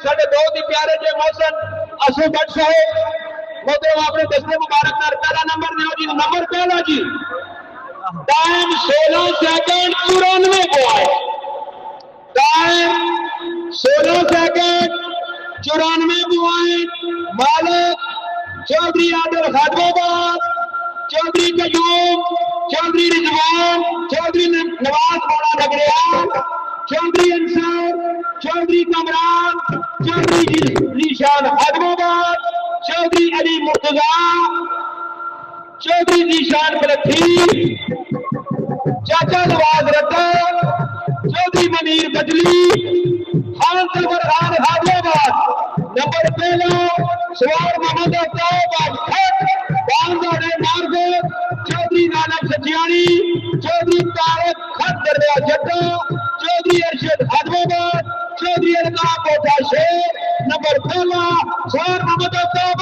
साढ़े बहुत ही प्यारे जे मौसम असू भट्ट साहेब मोहतरम अपने दस्ते मुबारक कर पहला नंबर दियो जी नंबर पहला जी time 16 second 94 point time 16 second 94 point Malik Chaudhry Adil खादबाबाद Chaudhary Qayyum Chaudhary Rizwan Chaudhary Nawaz मोड़ा नगरियाल चौधरी अंसार चौधरी कमरान चौधरी निशान खादबाबाद चौधरी अली मुर्तजा चौधरी निशान बलथी चाचा नवाज रद्दा चौधरी मनीर बजली खान सफर खान खादबाबाद नंबर पहला सवार मोहम्मद अफ्ताब बांधोड़े मार्गो चौधरी नानक सचियाणी चौधरी तारक खत दरया जट्टा चौधरी अरशद खादबाबाद चौधरी अलका कोटा शेर नंबर पहला सवार मोहम्मद अफ्ताब